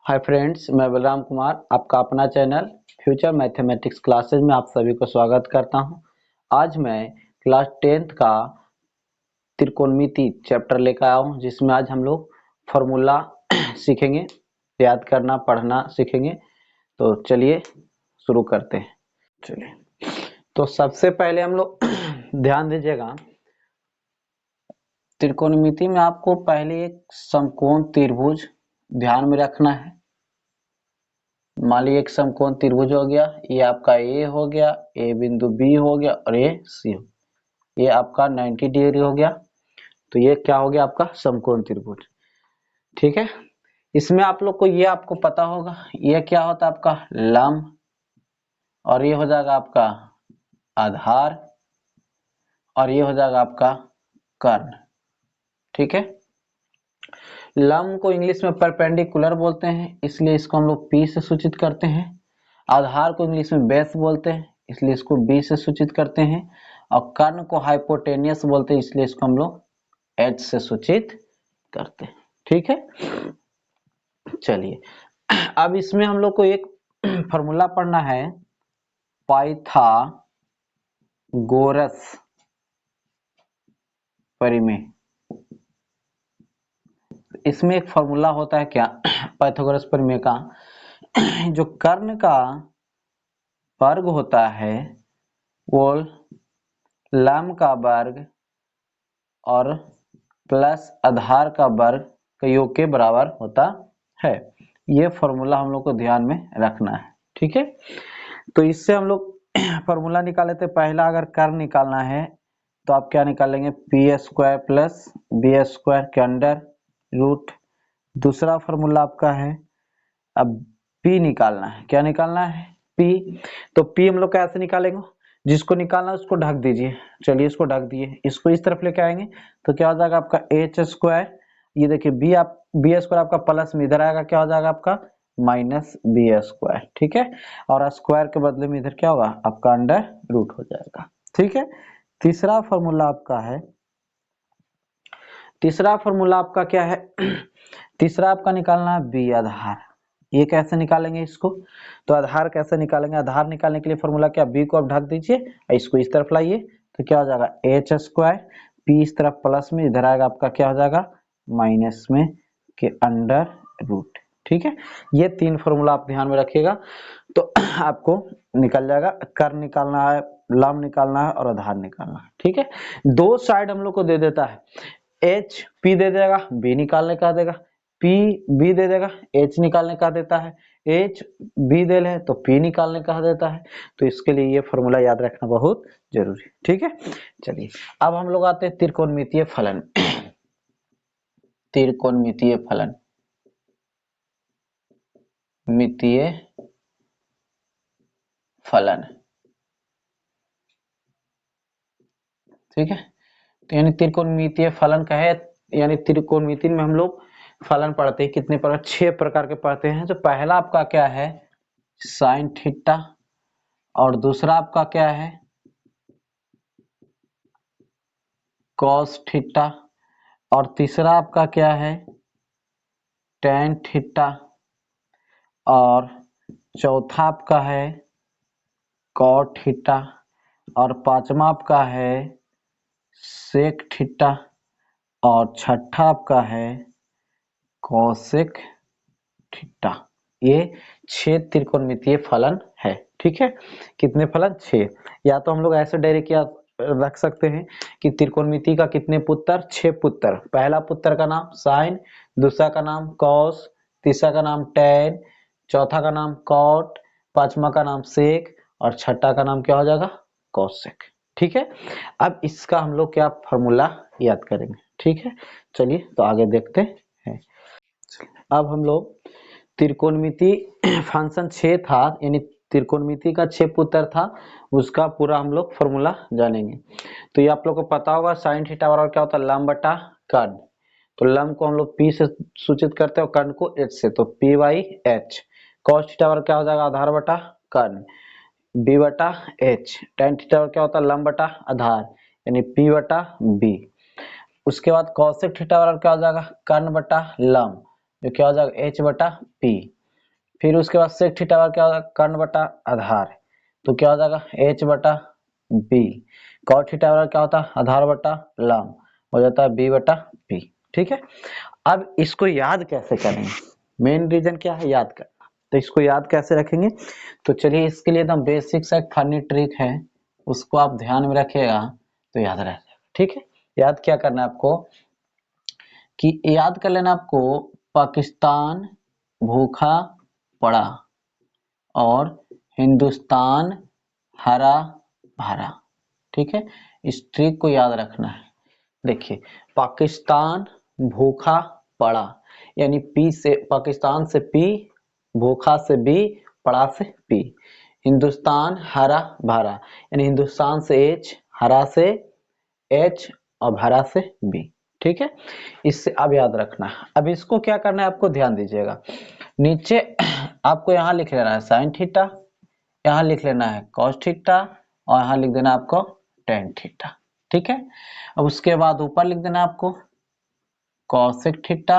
Hi friends, मैं बलराम कुमार आपका अपना चैनल फ्यूचर मैथमेटिक्स क्लासेज में आप सभी को स्वागत करता हूं। आज मैं क्लास 10th का त्रिकोणमिति चैप्टर लेकर आया हूं, जिसमें आज हम लोग फॉर्मूला सीखेंगे, याद करना पढ़ना सीखेंगे। तो चलिए शुरू करते हैं। चलिए, तो सबसे पहले हम लोग ध्यान दीजिएगा, त्रिकोणमिति में आपको पहले एक समकोण त्रिभुज ध्यान में रखना है। मान लीजिए एक समकोण त्रिभुज हो गया, ये आपका ए हो गया, ए बिंदु बी हो गया और ये सी हो, ये आपका 90 डिग्री हो गया। तो ये क्या हो गया आपका समकोण त्रिभुज। ठीक है, इसमें आप लोग को ये आपको पता होगा, ये क्या होता है आपका लंब, और ये हो जाएगा आपका आधार, और ये हो जाएगा आपका कर्ण। ठीक है, लंब को इंग्लिश में परपेंडिकुलर बोलते हैं, इसलिए इसको हम लोग P से सूचित करते हैं। आधार को इंग्लिश में बेस बोलते हैं, इसलिए इसको B से सूचित करते हैं। और कर्ण को हाइपोटेनियस बोलते हैं, इसलिए इसको हम लोग H से सूचित करते हैं। ठीक है, चलिए अब इसमें हम लोग को एक फॉर्मूला पढ़ना है, पाइथागोरस परिमेय। इसमें एक फॉर्मूला होता है क्या पाइथागोरस परिमेय का, जो कर्ण का वर्ग होता है वो लंब का वर्ग और प्लस आधार का वर्ग का योग के बराबर होता है। ये फॉर्मूला हम लोग को ध्यान में रखना है। ठीक है, तो इससे हम लोग फॉर्मूला निकाल लेते हैं। पहला अगर कर्ण निकालना है तो आप क्या निकालेंगे, p square plus b square के अंडर रूट। दूसरा फॉर्मूला आपका है, अब P निकालना है। क्या निकालना है, P। तो P हम लोग कैसे निकालेंगे, जिसको निकालना है उसको ढक दीजिए। चलिए इसको ढक दिए, इसको इस तरफ लेके आएंगे तो क्या हो जाएगा आपका एच स्क्वायर। ये देखिए बी स्क्वायर आपका प्लस में इधर आएगा, क्या हो जाएगा आपका माइनस बी स्क्वायर। ठीक है, और स्क्वायर के बदले में इधर क्या होगा आपका अंडर रूट हो जाएगा। ठीक है, तीसरा फॉर्मूला आपका है, तीसरा फॉर्मूला आपका क्या है तीसरा आपका निकालना है बी आधार। ये कैसे निकालेंगे इसको, तो आधार कैसे निकालेंगे, आधार निकालने के लिए फॉर्मूला क्या, बी को आप ढक दीजिए, इसको इस तरफ लाइए तो क्या हो जाएगा एच स्क्वायर, पी इस तरफ प्लस में, इधर आएगा आपका क्या हो जाएगा माइनस में के अंडर रूट। ठीक है, ये तीन फॉर्मूला आप ध्यान में रखिएगा तो आपको निकल जाएगा। कर्ण निकालना है, लंब निकालना है और आधार निकालना है। ठीक है, दो साइड हम लोग को दे देता है, एच पी दे देगा, बी निकालने का देगा, पी बी दे देगा, एच निकालने का देता है, एच बी दे ले तो पी निकालने का देता है। तो इसके लिए ये फॉर्मूला याद रखना बहुत जरूरी है। ठीक है, चलिए अब हम लोग आते हैं त्रिकोणमितीय फलन। त्रिकोणमितीय फलन, मितीय फलन। ठीक है, तो यानी त्रिकोणमितीय फलन का है, यानी त्रिकोणमिति में हम लोग फलन पढ़ते हैं कितने प्रकार, 6 प्रकार के पढ़ते हैं। तो पहला आपका क्या है साइन थीटा, और दूसरा आपका क्या है कॉस थीटा, और तीसरा आपका क्या है टेन थीटा, और चौथा आपका है कॉट थीटा, और पांचवा आपका है सेक थीटा, और छठा आपका है कोसेक थीटा। ये 6 त्रिकोणमितीय फलन है। ठीक है, कितने फलन 6। या तो हम लोग ऐसे डायरेक्ट याद रख सकते हैं कि त्रिकोणमिति का कितने पुत्र, 6 पुत्र। पहला पुत्र का नाम साइन, दूसरा का नाम कॉस, तीसरा का नाम टेन, चौथा का नाम कॉट, पांचवा का नाम सेक, और छठा का नाम क्या हो जाएगा कोसेक। ठीक है, अब इसका हम लोग क्या फॉर्मूला याद करेंगे। ठीक है, चलिए तो आगे देखते हैं। अब हम लोग त्रिकोणमिति फंक्शन 6 था, यानी त्रिकोणमिति का 6 पुत्र था, उसका पूरा हम लोग फॉर्मूला जानेंगे। तो ये आप लोग को पता होगा साइन थीटा बराबर क्या होता है लंब बटा कर्ण। तो लंब को हम लोग P से सूचित करते हैं और कर्ण को H से, तो P by H। Cos theta बराबर क्या हो जाएगा आधार बटा कर्ण, B बटा H। टेन थीटा बराबर क्या होता है लंब बटा आधार, यानी P बटा B। उसके बाद कॉसेक थीटा बराबर क्या हो जाएगा कर्ण बटा लंब, जो क्या हो जाएगा H बटा P। फिर उसके बाद सेक थीटा बराबर क्या होगा, कर्ण बटा आधार, तो क्या हो जाएगा h बटा b। कॉट थीटा बराबर क्या होता है, आधार बटा लंब, हो जाता है b बटा p। ठीक है, अब इसको याद कैसे करेंगे, मेन रीजन क्या है, याद करना। तो इसको याद कैसे रखेंगे, तो चलिए इसके लिए एकदम बेसिक सा एक फनी ट्रिक है, उसको आप ध्यान में रखिएगा तो याद रह जाएगा। ठीक है, याद क्या करना है आपको, कि याद कर लेना आपको, पाकिस्तान भूखा पड़ा और हिंदुस्तान हरा भरा। ठीक है, इस ट्रिक को याद रखना है। देखिए, पाकिस्तान भूखा पड़ा, यानी पी से पाकिस्तान से पी, भूखा से बी, पड़ा से पी। हिंदुस्तान हरा भरा, यानी हिंदुस्तान से एच, हरा से एच और भरा से बी। ठीक है, इससे अब याद रखना है। अब इसको क्या करना है, आपको ध्यान दीजिएगा, नीचे आपको यहाँ लिख लेना है साइन थीटा, यहाँ लिख लेना है कॉस थीटा और यहाँ लिख देना आपको टेन थीटा। ठीक है, अब उसके बाद ऊपर लिख देना आपको कॉसेक थीटा,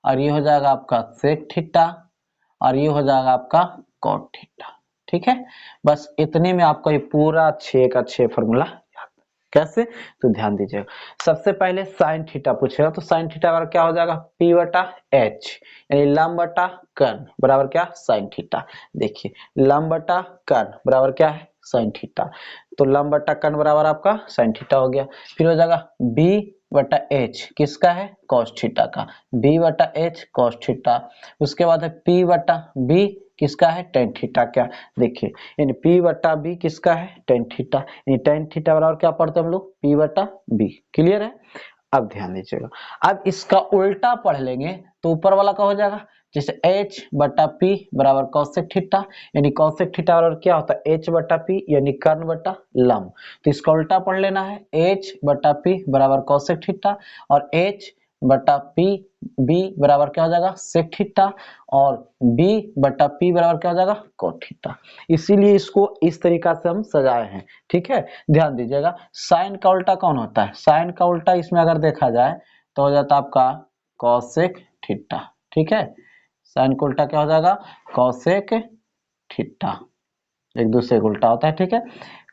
और ये हो जाएगा आपका सेक थीटा, और ये हो जाएगा आपका कॉट थीटा। ठीक है, बस इतने में आपका ये पूरा 6 का 6 फॉर्मूला याद। कैसे, तो ध्यान दीजिएगा। सबसे पहले साइन थीटा पूछेगा, तो साइन थीटा बराबर क्या हो जाएगा, पी बटा एच, यानी लंब बटा कर्ण बराबर क्या, साइन थीटा। देखिए, लंब बटा कर्ण बराबर क्या है, साइन थीटा, तो लंब बटा कर्ण बराबर आपका साइन थीटा हो गया। फिर हो जाएगा बी बटा एच, किसका है, कॉस थीटा का, बी बटा एच कॉस थीटा। उसके बाद है पी बटा बी, किसका है, टेन थीटा का। देखिए, यानी पी बटा बी किसका है, टेन थीटा, यानी टेन थीटा बराबर क्या पढ़ते हैं हम लोग, पी बटा बी। क्लियर है, अब ध्यान दीजिएगा। अब इसका उल्टा पढ़ लेंगे तो ऊपर वाला का हो जाएगा, जैसे h बटा p बराबर कॉसेक थीटा, यानी कॉसेक थीटा बराबर क्या होता है, h बटा p, यानी कर्ण बटा लंब। तो इसका उल्टा पढ़ लेना है, h बटा p बराबर कॉसेक थीटा, और h बटा p b बराबर क्या हो जाएगा, सेक थीटा, और b बटा p बराबर क्या हो जाएगा, कोट थीटा। इसीलिए इसको इस तरीका से हम सजाए हैं। ठीक है, ध्यान दीजिएगा। साइन का उल्टा कौन होता है, साइन का उल्टा इसमें अगर देखा जाए तो हो जाता है आपका कॉसेक थीटा। ठीक है, साइन का उल्टा क्या हो जाएगा, कॉसेक थीटा, एक दूसरे का उल्टा होता है। ठीक है,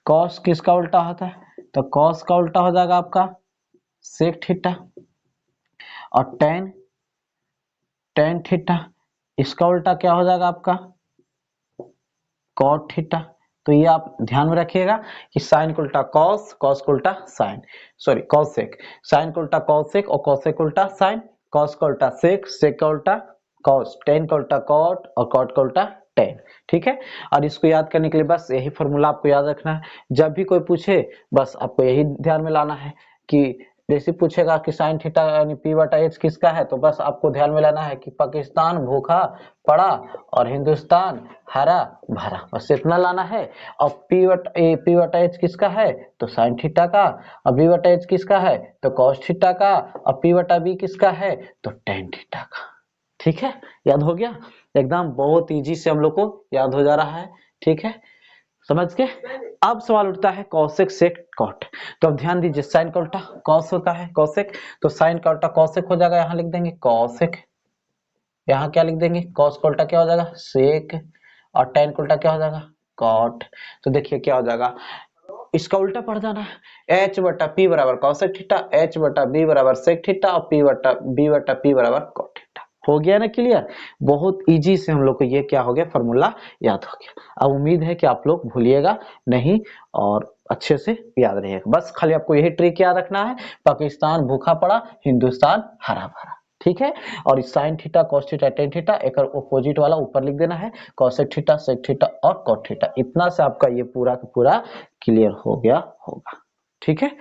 कॉस किसका उल्टा होता है, तो कॉस का उल्टा हो जाएगा आपका सेक थीटा, और टेन, टेन थीटा, इसका उल्टा क्या हो जाएगा आपका कॉट थीटा। तो ये आप ध्यान में रखिएगा कि साइन को उल्टा कॉस, कॉस को उल्टा साइन, सॉरी कॉसेक, साइन को उल्टा कॉसेक और कॉसेक को उल्टा साइन, कॉस का उल्टा सेक, सेक का उल्टा कॉस, टेन का उल्टा कॉट और कॉट का उल्टा टेन। ठीक है, और इसको याद करने के लिए बस यही फॉर्मूला आपको याद रखना है। जब भी कोई पूछे बस आपको यही ध्यान में लाना है कि जैसे पूछेगा कि साइन थीटा यानी पी बटा एच किसका है, तो बस आपको ध्यान में लाना है कि पाकिस्तान भूखा पड़ा और हिंदुस्तान हरा भरा, बस इतना लाना है। और पी बटा एच किसका है, तो साइन थीटा का, और बी बटा एच किसका है, तो कॉस थीटा का, और पी बटा बी किसका है, तो टेन थीटा का। ठीक है, याद हो गया, एकदम बहुत इजी से हम लोग को याद हो जा रहा है। ठीक है, समझ के। अब सवाल उठता है कॉसेक सेक कॉट, तो अब ध्यान दीजिए, साइन का उल्टा कॉस होता है कॉसेक, तो साइन का उल्टा कॉसेक हो जाएगा, यहाँ लिख देंगे कॉसेक, यहाँ क्या लिख देंगे, कॉस का उल्टा क्या हो जाएगा सेक, और टेन का उल्टा क्या हो जाएगा कॉट। तो देखिए क्या हो जाएगा, इसका उल्टा पड़ जाना है, h बटा p बराबर कॉसेक थीटा, h बटा b बराबर सेक थीटा, और p बटा b बटा p बराबर कॉट थीटा। हो गया ना क्लियर, बहुत इजी से हम लोग को ये क्या हो गया, फॉर्मूला याद हो गया। अब उम्मीद है कि आप लोग भूलिएगा नहीं और अच्छे से याद रहेगा। बस खाली आपको यही ट्रिक याद रखना है, पाकिस्तान भूखा पड़ा, हिंदुस्तान हरा भरा। ठीक है, और इस sine theta cos theta tan theta एक अपोजिट वाला ऊपर लिख देना है, कॉसेक थीटा सेक थीटा और कॉट थीटा। इतना से आपका ये पूरा का पूरा क्लियर हो गया होगा। ठीक है,